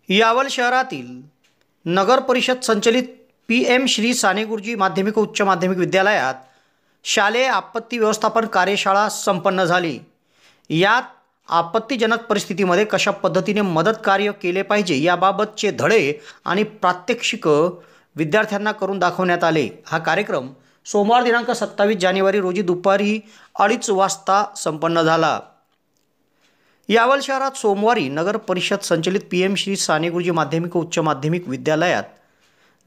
यावल शहरातील नगर परिषद संचलित PM श्री साने गुरुजी माध्यमिक व उच्च माध्यमिक विद्यालयात शालेय आपत्ती व्यवस्थापन कार्यशाळा संपन्न झाली। यात आपत्तीजनक परिस्थितीमध्ये कशा पद्धतीने मदत कार्य केले पाहिजे याबाबतचे धडे आणि प्रात्यक्षिक विद्यार्थ्यांना करून दाखवण्यात आले। हा कार्यक्रम सोमवार दिनांक 27 जानेवारी रोजी दुपारी 2:30 वाजता संपन्न झाला। यावल शहरात सोमवारी नगर परिषद संचलित PM श्री साने गुरुजी माध्यमिक व उच्च माध्यमिक विद्यालयात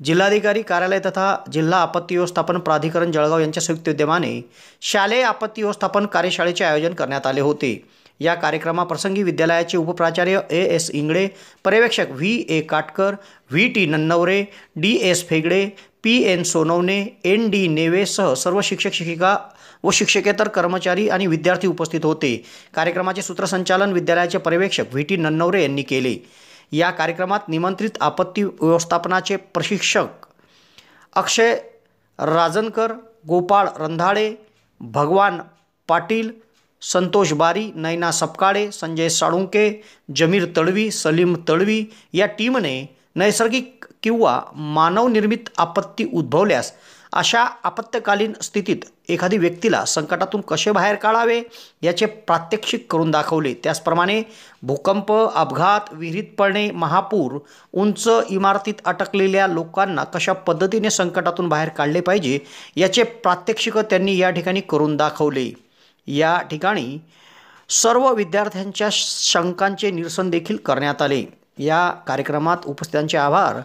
जिल्हाधिकारी कार्यालय तथा जिल्हा आपत्ती व्यवस्थापन प्राधिकरण जळगाव यांच्या संयुक्त विद्यमाने शालेय आपत्ती व्यवस्थापन कार्यशाळेचे आयोजन करण्यात आले होते। या कार्यक्रमाप्रसंगी विद्यालयाचे उपप्राचार्य AS इंगळे, पर्यवेक्षक VA Katkar, VT Nannaware, DS Phegde, PN Sonawane, ND नेवे सह सर्व शिक्षक शिक्षिका व शिक्षकेतर कर्मचारी आणि विद्यार्थी उपस्थित होते। कार्यक्रमाचे सूत्रसंचालन विद्यालयाचे पर्यवेक्षक VT नन्नवरे यांनी केले। या कार्यक्रमात निमंत्रित आपत्ती व्यवस्थापनाचे प्रशिक्षक अक्षय राजनकर, गोपाळ रंधाळे, भगवान पाटील, संतोष बारी, नैना सपकाळे, संजय साळुंके, जमीर तळवी, सलीम तळवी या टीमने नैसर्गिक किंवा मानवनिर्मित आपत्ती उद्भवल्यास अशा आपत्कालीन स्थितीत एखादी व्यक्तीला संकटातून कसे बाहेर काढावे याचे प्रात्यक्षिक करून दाखवले। त्याचप्रमाणे भूकंप, अपघात, विहिरीत पडणे, महापूर, उंच इमारतीत अटकलेल्या लोकांना कशा पद्धतीने संकटातून बाहेर काढले पाहिजे याचे प्रात्यक्षिक त्यांनी या ठिकाणी करून दाखवले। या ठिकाणी सर्व विद्यार्थ्यांच्या शंकांचे निरसन देखील करण्यात आले। या कार्यक्रमात उपस्थितांचे आभार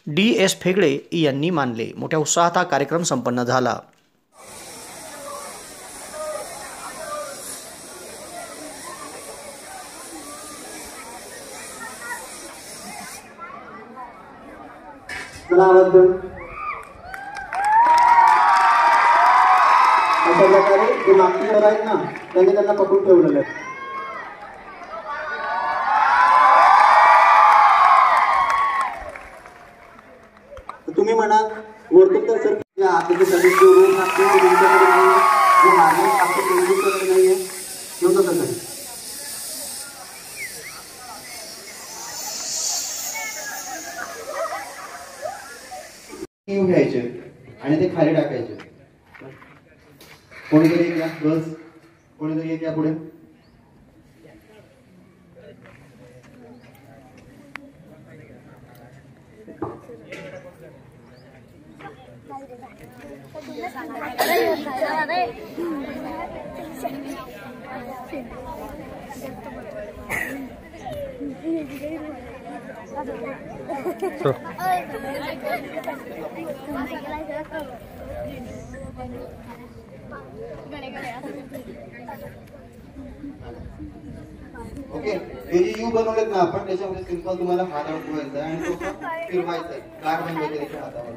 DS फेगडे यांनी मानले। मोठ्या उत्साहात हा कार्यक्रम संपन्न झाला। अशा प्रकारे जे मागचे आहेत ना त्यांनी त्यांना पकडून ठेवलेलं आहे। तुम्ही म्हणा वरतून तर सर या आपल्यासाठी जो रोज असतो तो तुमच्याकडे नाहीये, जो हार्मोन असतो तो तुमच्याकडे नाहीये, नव्हतं तसं घ्यायचे आणि ते खाली टाकायचे। कोणीतरी एक या बस, कोणीतरी एक या पुढे। ओके, हे जे यू बनवलेत ना आपण त्याच्यामध्ये सिंपल तुम्हाला हात अडकवायचा आणि तो फिरवायचा आहे, गाठ बनवायची त्याच्या हातावर।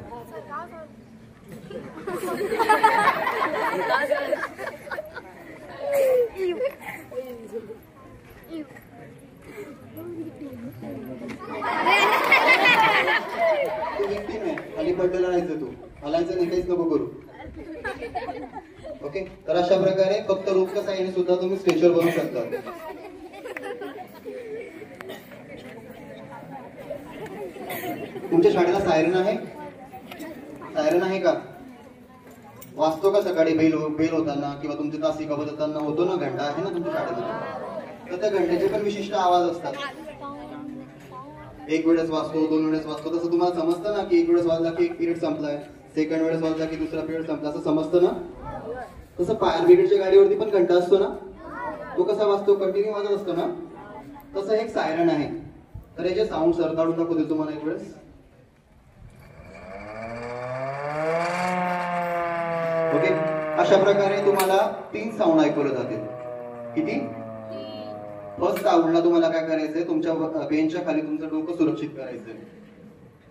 खाली पडलेला राहायचं, तू हलायचं नाही, काहीच नको करू। ओके, तर अशा प्रकारे फक्त रोपच्या साहाय्याने सुद्धा तुम्ही स्ट्रेचर बनवू शकता। तुमच्या शाळेला सायरन आहे? सायरन आहे का? वाजतो का सकाळी बेल होताना किंवा तुमचे तासिका बदलताना होतो ना, घंटा आहे ना तुमच्या शाळेमध्ये, तर त्या घंटेचे पण विशिष्ट आवाज असतात। एक वेळेस वाजतो, 2 वेळेस वाजतो, तसं तुम्हाला समजतं ना की एक वेळेस वाजला की एक पिरियड संपलाय, सेकंड वेळेस वाजला की दुसरा पिरियड संपला, असं समजतं ना। तसं फायर ब्रिगेडच्या गाडीवरती पण घंटा असतो ना, तो कसा वाजतो, कंटिन्यू वाजत असतो ना, तसं एक सायरन आहे। तर याचे साऊंड सर काढून दाखवतील तुम्हाला एक वेळेस। ओके, अशा प्रकारे तुम्हाला 3 साऊंड ऐकवले जातील। किती? फर्स्ट साऊंडला तुम्हाला काय करायचंय, तुमच्या बेंचच्या खाली तुमचं डोकं सुरक्षित करायचंय।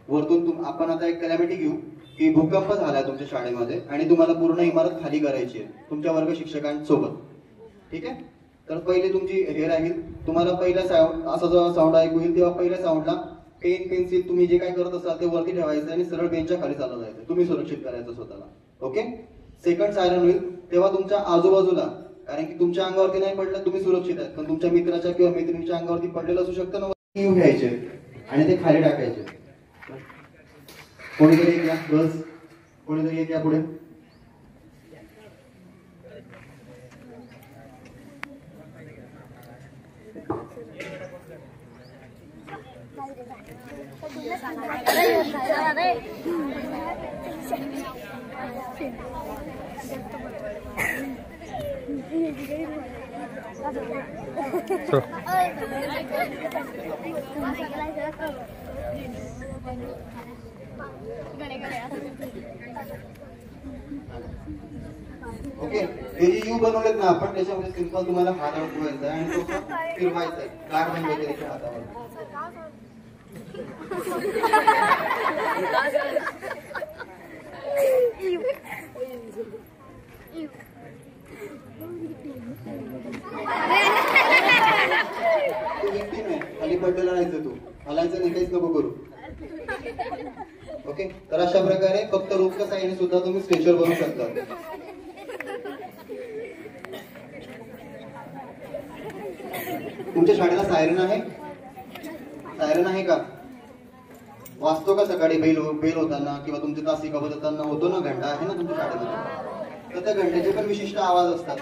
वरतून आपण आता एक कॅलॅमिटी घेऊ की भूकंप झालाय तुमच्या शाळेमध्ये आणि तुम्हाला पूर्ण इमारत खाली करायची आहे तुमच्या वर्ग शिक्षकांसोबत, ठीक आहे। तर पहिले तुमची हे राहील, तुम्हाला पहिला साऊंड असा जेव्हा साऊंड ऐकू येईल तेव्हा पहिल्या साऊंडला पेन, पेन्सिल तुम्ही जे काय करत असाल ते वरती ठेवायचं आणि सरळ बेंचच्या खाली चालत जायचं, तुम्ही सुरक्षित करायचं स्वतःला। ओके, सेकंड सायरन होईल तेव्हा तुमच्या आजूबाजूला, कारण की तुमच्या अंगावरती नाही पडलं तुम्ही सुरक्षित आहेत, पण तुमच्या मित्राच्या किंवा मैत्रिणीच्या अंगावरती पडलेलं असू शकतं ना, यू घ्यायचे आणि ते खाली टाकायचे. कोणीतरी एक या बस, कोणीतरी एक या पुढे. ओके, हे जे यू बनवलेत ना आपण, त्याच्यामध्ये सिंपल तुम्हाला हात अडकवायचा आहे आणि तो फिरवायचा आहे गाठ बनवायची त्याच्या हातावर. खाली पडलेला राहायचं, तू हलायचं नाही, काहीच नको करू. ओके, तर अशा प्रकारे फक्त रोपच्या साहाय्याने सुद्धा तुम्ही स्ट्रेचर बनवू शकता. तुमच्या शाळेला सायरन आहे? सायरन आहे का? वाजतो का सकाळी बेल होताना किंवा तुमचे तासिका बजावताना होतो ना, घंटा आहे ना तुमच्या शाळेमध्ये, तर त्या घंटेचे पण विशिष्ट आवाज असतात.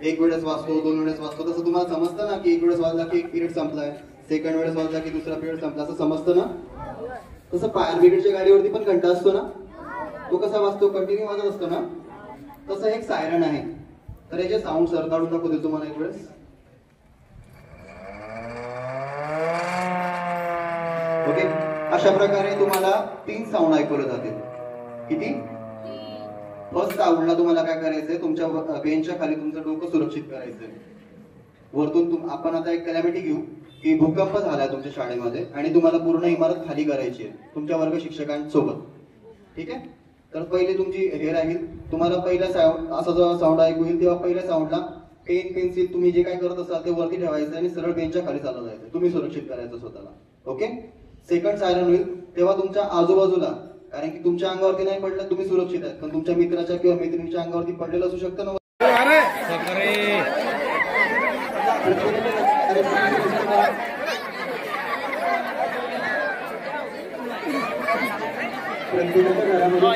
एक वेळेस वाजतो, 2 वेळेस वाजतो. तसं तुम्हाला समजतं ना की एक वेळेस वाजला की एक पिरियड संपलाय, सेकंड वेळेस वाजला की दुसरा पिरियड संपला, असं समजतं ना. तसं फायर ब्रिगेडच्या गाडीवरती पण घंटा असतो ना, तो कसा वाजतो, कंटिन्यू वाजत असतो ना, तसं एक सायरन आहे. तर याचे साऊंड सर काढून दाखवते तुम्हाला एक वेळेस. ओके, अशा प्रकारे तुम्हाला 3 साऊंड ऐकवले जातील. किती? फर्स्ट साऊंडला तुम्हाला काय करायचंय, तुमच्या बेंचच्या खाली तुमचं डोकं सुरक्षित करायचंय. वरतून आपण आता एक कॅलॅमिटी घेऊ की भूकंप झालाय तुमच्या शाळेमध्ये आणि तुम्हाला पूर्ण इमारत खाली करायची आहे तुमच्या वर्ग शिक्षकांसोबत. ठीक आहे, तर पहिले तुमची हे राहील. तुम्हाला पहिला साऊंड असा जेव्हा साऊंड ऐकू येईल तेव्हा पहिल्या साऊंडला पेन पेन्सिल तुम्ही जे काय करत असाल ते वरती ठेवायचं आणि सरळ बेंचच्या खाली चालत जायचं, तुम्ही सुरक्षित करायचं स्वतःला. ओके, सेकंड सायरन होईल तेव्हा तुमच्या आजूबाजूला, कारण की तुमच्या अंगावरती नाही पडलं तुम्ही सुरक्षित आहेत, पण तुमच्या मित्राच्या किंवा मैत्रिणीच्या अंगावरती पडलेलं असू शकतं ना. प्रत्येकाच्या घरामध्ये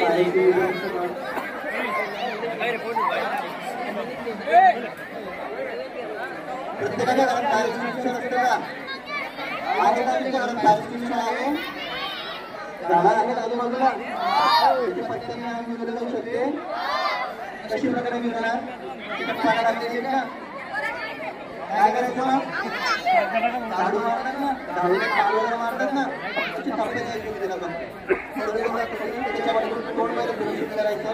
आजूबाजूला जाऊ शकते. कशी प्रकारे मिळणार काय करायचं, झाडू मारतात ना, झाडूला मारतात ना, त्याच्यामध्ये तोंड सुरक्षित करायचं.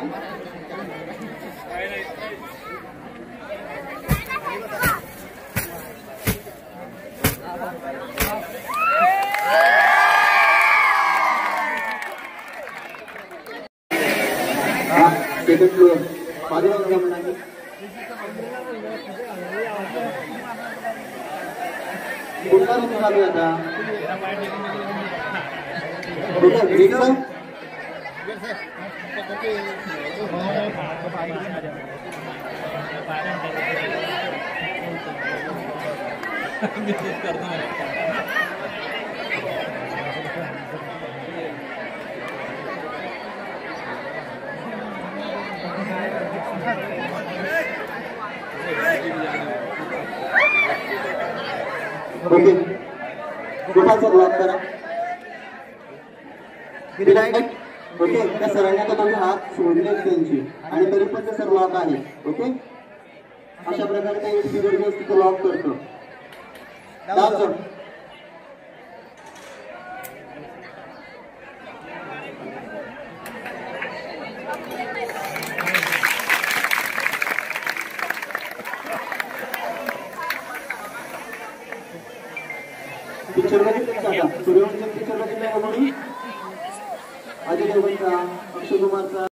सेकंड फ्लोअर बाजूला म्हणाले कुठला रूम चालू आहे आता? ओके, कुठाचा ब्लॉक करा. ओके, त्या सरांनी आता तुम्ही हात सोडले त्यांची आणि तरी पण ते सर लॉक आहे. ओके, अशा प्रकारे ते तिथं लॉक करतो. पिक्चर बघितलं, सूर्यवंशम पिक्चर बघितलं का कोणी? अजय देवगणचा, अक्षय कुमारचा.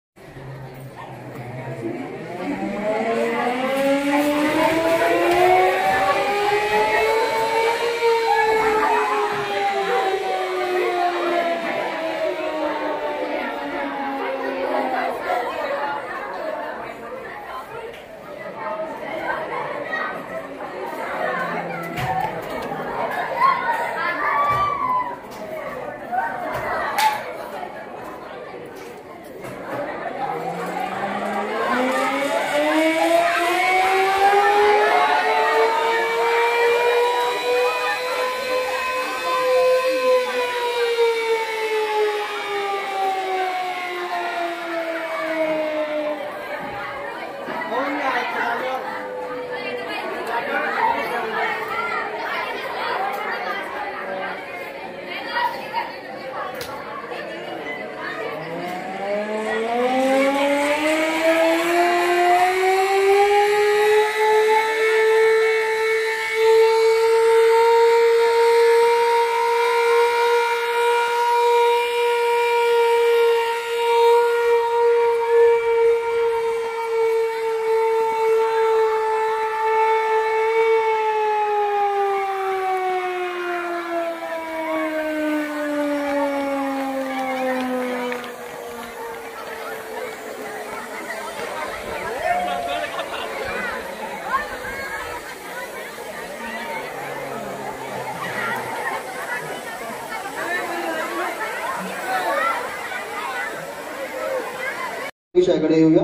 विषयाकडे येऊया.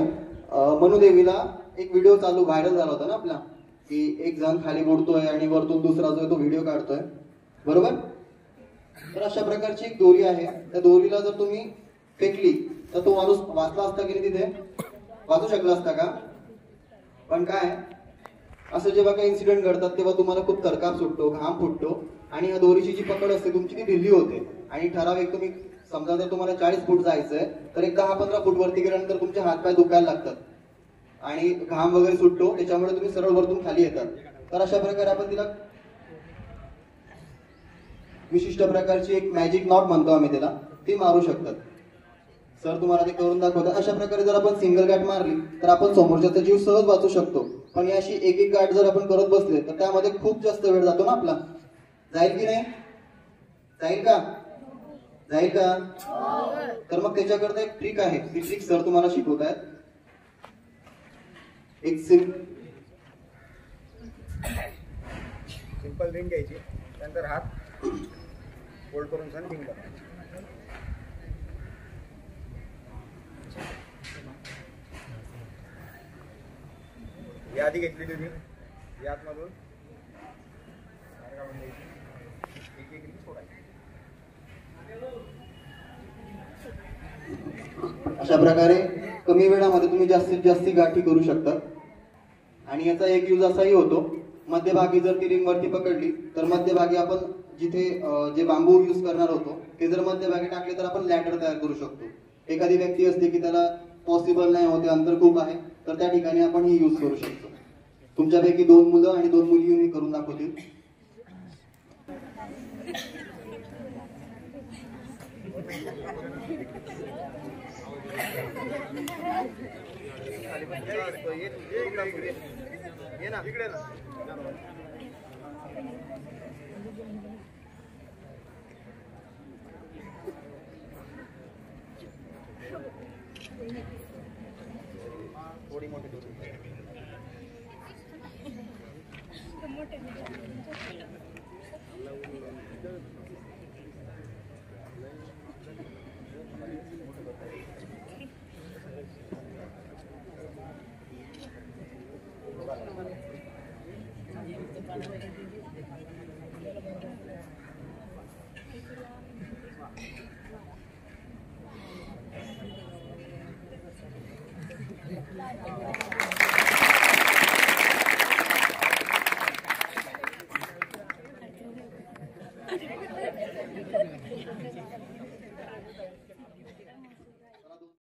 मनुदेवीला एक व्हिडिओ चालू व्हायरल झाला होता ना आपला, की एक जण खाली बुडतोय आणि वरतून दुसरा जो आहे तो व्हिडिओ काढतोय, बरोबर. तर अशा प्रकारची एक दोरी आहे. त्या दोरीला जर तुम्ही फेकली तर तो माणूस वाचला असता की नाही, तिथे वाचू शकला असता का? पण काय, असं जेव्हा काही इन्सिडेंट घडतात तेव्हा तुम्हाला खूप थरकाप सुटतो, घाम फुटतो आणि या दोरीची जी पकड असते तुमची ती ढिल्ली होते. आणि ठराविक तुम्ही समजा जर तुम्हाला 40 फूट जायचंय तर एक 10-15 फूट वरती गेल्यानंतर तुमचे हातपाय दुखायला लागतात आणि घाम वगैरे सुटतो, त्याच्यामुळे तुम्ही सरळ वरतून खाली येतात. तर अशा प्रकारे आपण तिला विशिष्ट प्रकारची एक मॅजिक नॉट म्हणतो आम्ही त्याला, ती मारू शकतात. सर तुम्हाला ते करून दाखवतात. अशा प्रकारे जर आपण सिंगल गाठ मारली तर आपण समोरच्याचा जीव सहज वाचू शकतो. पण अशी एक एक गाठ जर आपण करत बसले तर त्यामध्ये खूप जास्त वेळ जातो ना आपला. जाईल की नाही? जाईल का? जाईल का? तर मग त्याच्याकरता एक ट्रिक आहे, ती ट्रिक सर तुम्हाला शिकवत आहेत. एक सिंपल रिंग घ्यायची, त्यानंतर हात फोल्ड करून सन रिंग करायची. या आधी घेतलेली रिंग यातमधून एक एक रिंग सोडायची. अशा प्रकारे कमी वेळामध्ये तुम्ही जास्तीत जास्त गाठी करू शकता. आणि याचा एक यूज असाही होतो, मध्यभागी जर ती रिंग वरती पकडली तर मध्यभागी आपण जिथे जे बांबू यूज करणार होतो ते जर मध्यभागी टाकले तर आपण लॅडर तयार करू शकतो. एखादी व्यक्ती असते की त्याला पॉसिबल नाही होते, अंतर खूप आहे, तर त्या ठिकाणी आपण ही यूज करू शकतो. तुमच्यापैकी 2 मुलं आणि 2 मुली येऊन करून दाखवतील. ये ना इकडे ना. थोडी मोठी दोरी.